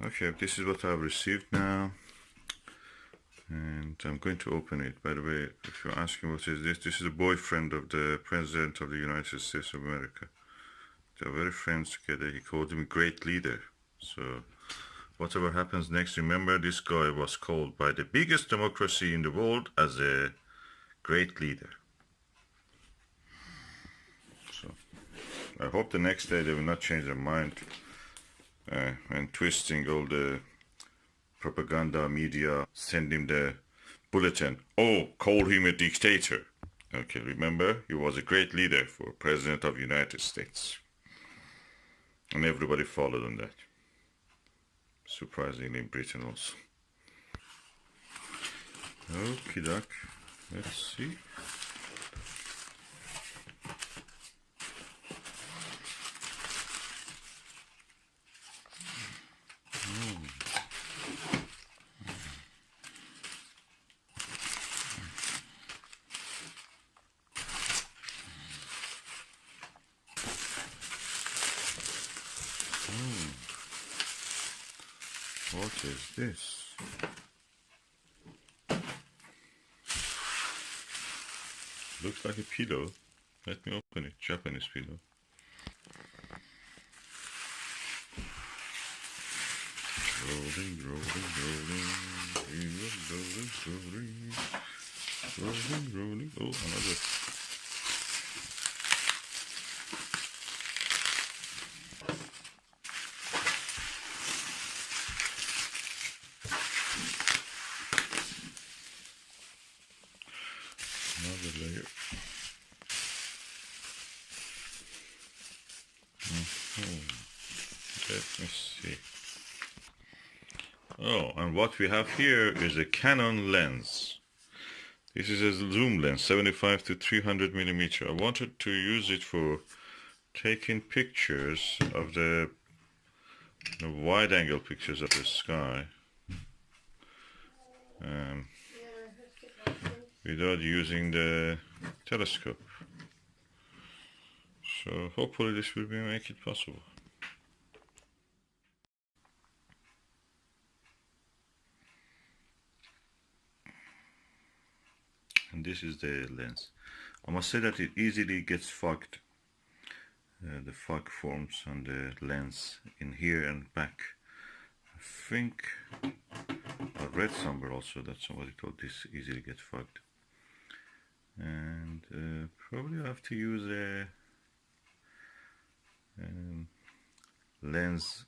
Okay, this is what I've received now, and I'm going to open it. By the way, if you're asking what is this is the boyfriend of the President of the United States of America. They're very friends together. He called him a great leader. So whatever happens next, remember this guy was called by the biggest democracy in the world as a great leader. So I hope the next day they will not change their mind and twisting all the propaganda media, send him the bulletin. Oh, call him a dictator. Okay, remember, he was a great leader for President of the United States. And everybody followed on that. Surprisingly in Britain also. Okie doke. Let's see. What is this? Looks like a pillow. Let me open it. Japanese pillow. Rolling, rolling, rolling, rolling, rolling, rolling, rolling. Oh, another. Another layer. Let me see. Oh, and what we have here is a Canon lens. This is a zoom lens, 75 to 300 millimeter. I wanted to use it for taking pictures of the wide angle pictures of the sky without using the telescope. So hopefully this will make it possible. And this is the lens. I must say that it easily gets fogged. The fog forms on the lens in here and back. I think I read somewhere also that somebody told this easily gets fogged. And probably I have to use a lens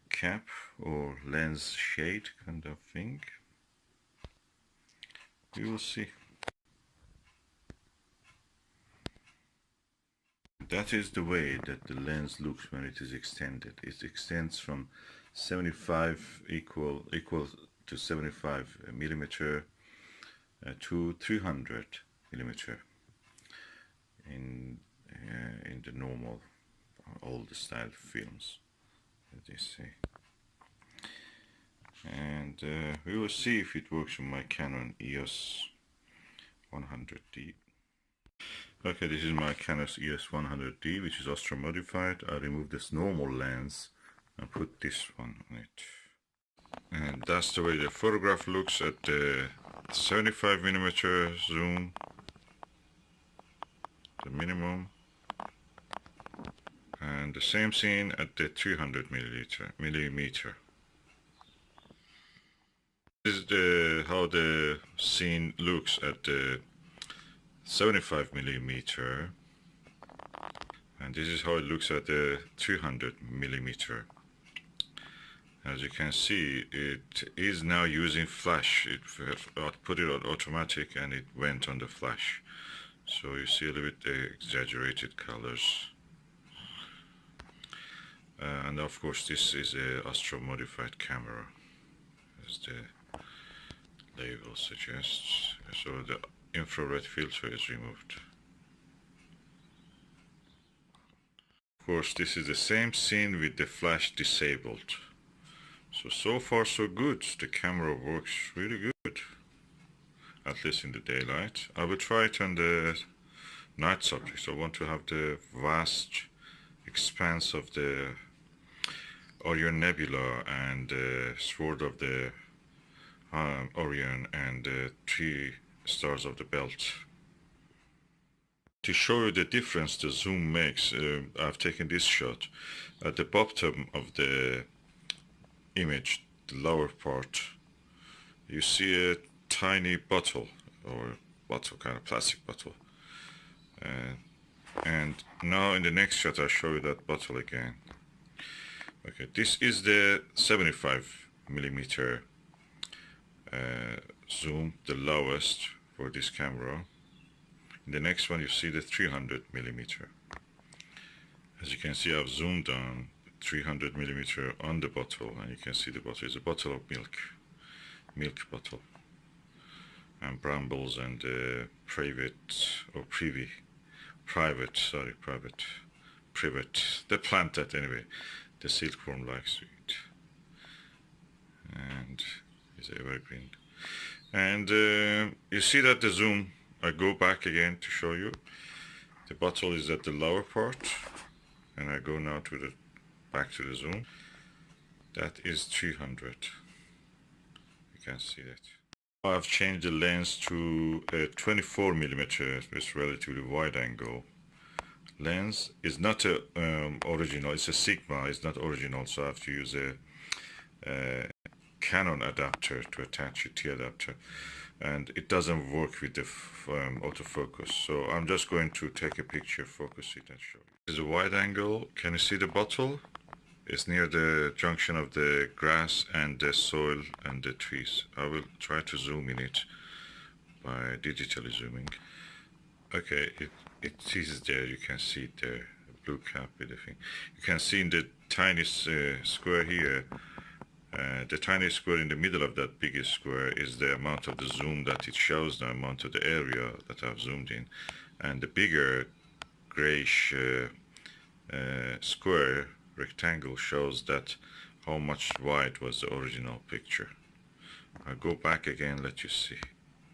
cap or lens shade kind of thing. We will see. That is the way that the lens looks when it is extended. It extends from 75 equal to 75 millimeter to 300 millimeter in the normal old style films, as they say. And we will see if it works on my Canon EOS 100D. Okay, this is my Canon EOS 100D, which is astromodified. I removed this normal lens and put this one on it. And that's the way the photograph looks at the 75 millimeter zoom, the minimum, and the same scene at the 300 millimeter. This is how the scene looks at the 75 millimeter, and this is how it looks at the 300 millimeter. As you can see, it is now using flash. I put it on automatic and it went on the flash, so you see a little bit exaggerated colors. And of course this is a astromodified camera, as the label suggests. So the infrared filter is removed. Of course this is the same scene with the flash disabled. So far so good. The camera works really good, at least in the daylight. I will try it on the night subjects. I want to have the vast expanse of the Orion Nebula and Sword of the Orion and 3 stars of the belt. To show you the difference the zoom makes, I've taken this shot. At the bottom of the image, the lower part, you see a tiny bottle, or bottle, kind of plastic bottle. And now in the next shot I'll show you that bottle again. Okay, this is the 75mm zoom, the lowest for this camera. In the next one you see the 300mm. As you can see, I've zoomed on 300mm on the bottle, and you can see the bottle is a bottle of milk bottle, and brambles and privet, the plant that anyway the silkworm likes to eat, and is evergreen. And you see that the zoom, I go back again to show you, the bottle is at the lower part, and I go now to the back to the zoom. That is 300. You can see that. I've changed the lens to a 24mm. It's relatively wide angle lens. It's not a original. It's a Sigma. It's not original, so I have to use a Canon adapter to attach a T adapter, and it doesn't work with the autofocus. So I'm just going to take a picture, focus it, and show you. This is a wide angle. Can you see the bottle? It's near the junction of the grass and the soil and the trees. I will try to zoom in it by digitally zooming. Okay, it is there. You can see it there. Blue cap with the thing. You can see in the tiny square here. The tiny square in the middle of that biggest square is the amount of the zoom that it shows, the amount of the area that I've zoomed in, and the bigger grayish square rectangle shows that how much wide was the original picture. I'll go back again, let you see.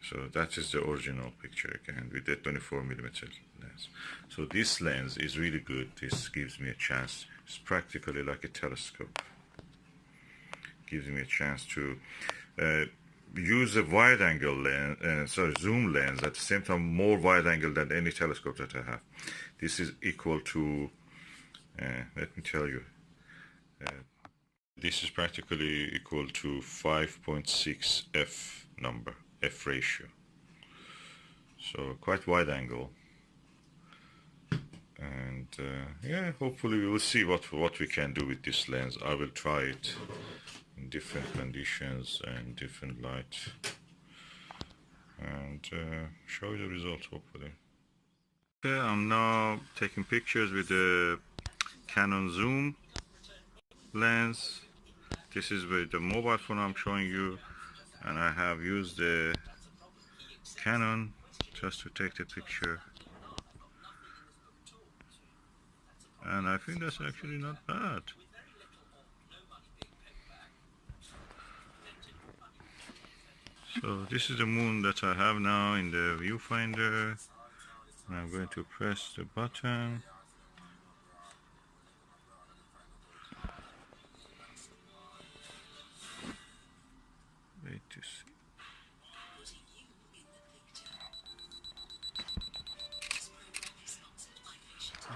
So that is the original picture again with the 24mm lens. So this lens is really good. This gives me a chance. It's practically like a telescope. Gives me a chance to use a wide angle lens, zoom lens, at the same time more wide angle than any telescope that I have. This is equal to, let me tell you, this is practically equal to 5.6 f number, f ratio. So quite wide angle. And yeah, hopefully we will see what we can do with this lens. I will try it in different conditions and different light, and show you the results hopefully. Okay, I'm now taking pictures with the Canon zoom lens. This is with the mobile phone I'm showing you, and I have used the Canon just to take the picture, and I think that's actually not bad. So this is the moon that I have now in the viewfinder, and I'm going to press the button. Wait to see.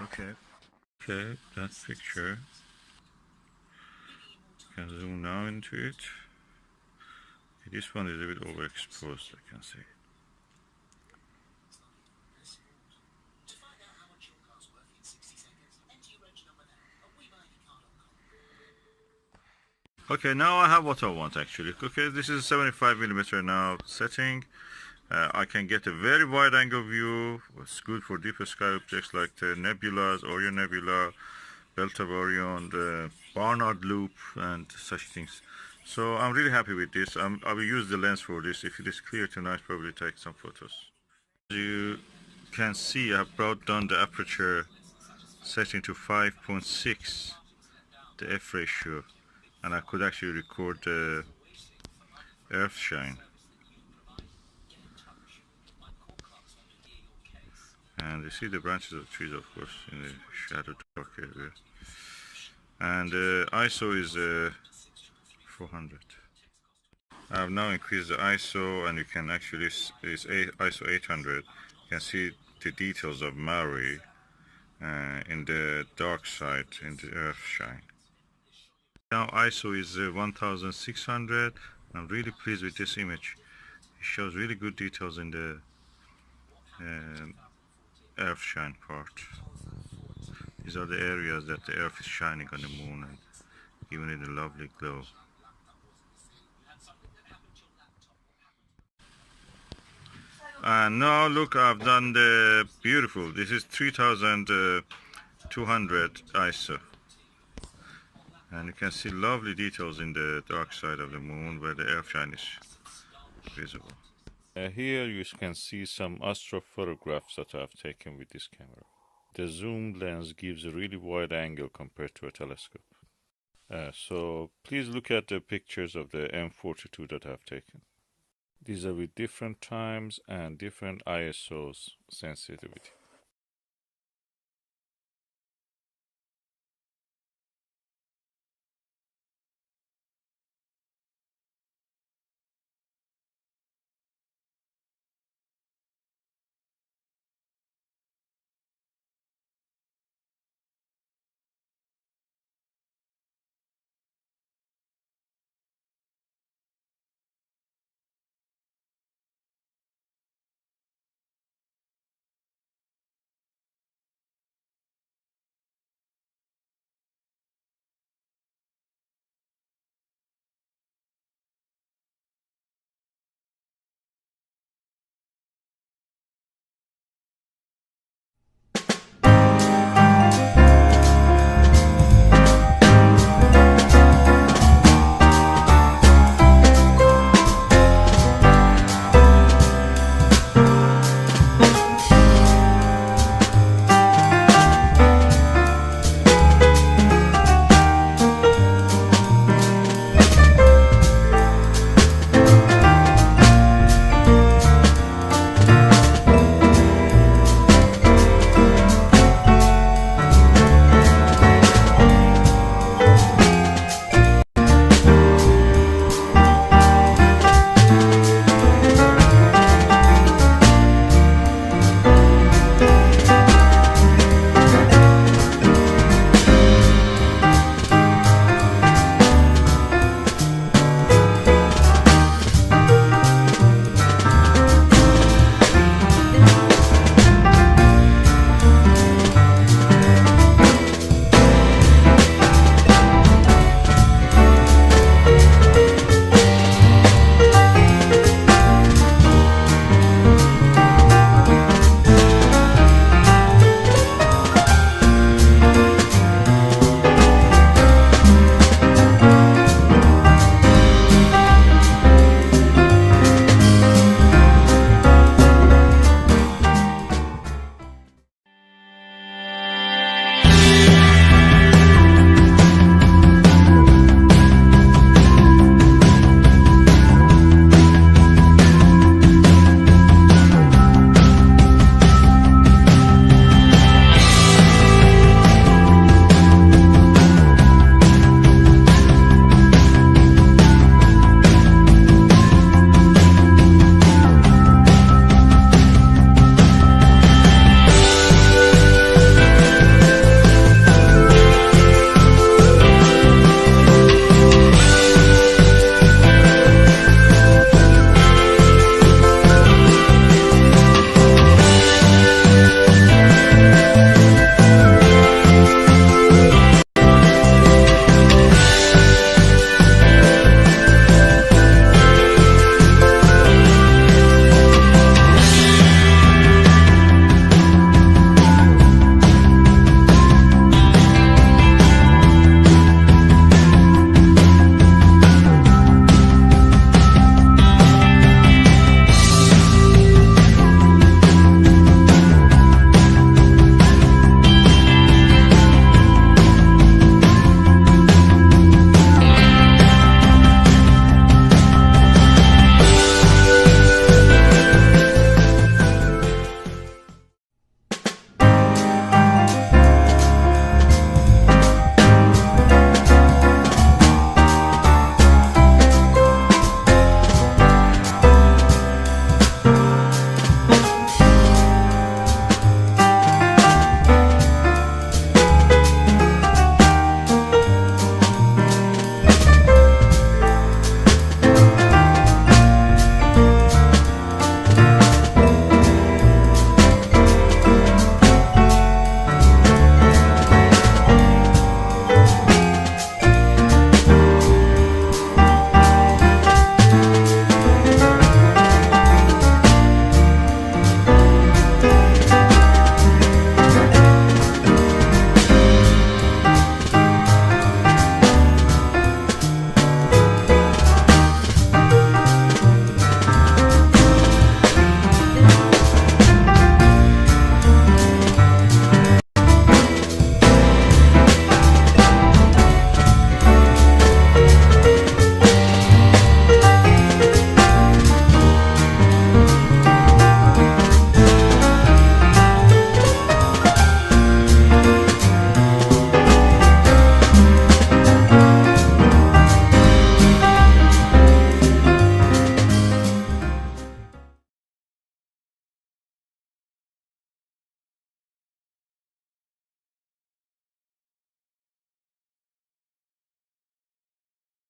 Okay, that picture. Can zoom now into it. This one is a bit overexposed, I can see. Okay, now I have what I want actually. Okay, this is 75mm now setting. I can get a very wide angle view. It's good for deep sky objects like the nebulas, Orion Nebula, Belt of Orion, the Barnard Loop, and such things. So I'm really happy with this. I will use the lens for this. If it is clear tonight, probably take some photos. As you can see, I've brought down the aperture setting to 5.6, the f ratio, and I could actually record the Earthshine. And you see the branches of trees, of course, in the shadow dark area. and ISO is 400. I've now increased the ISO, and you can actually, it's ISO 800. You can see the details of Mari in the dark side, in the Earthshine. Now ISO is 1600. I'm really pleased with this image. It shows really good details in the Earthshine part. These are the areas that the Earth is shining on the moon and giving it a lovely glow. And now look, I've done the beautiful. This is 3200 ISO. And you can see lovely details in the dark side of the moon where the Earthshine is visible. Here you can see some astrophotographs that I've taken with this camera. The zoom lens gives a really wide angle compared to a telescope. So please look at the pictures of the M42 that I've taken. These are with different times and different ISOs sensitivity.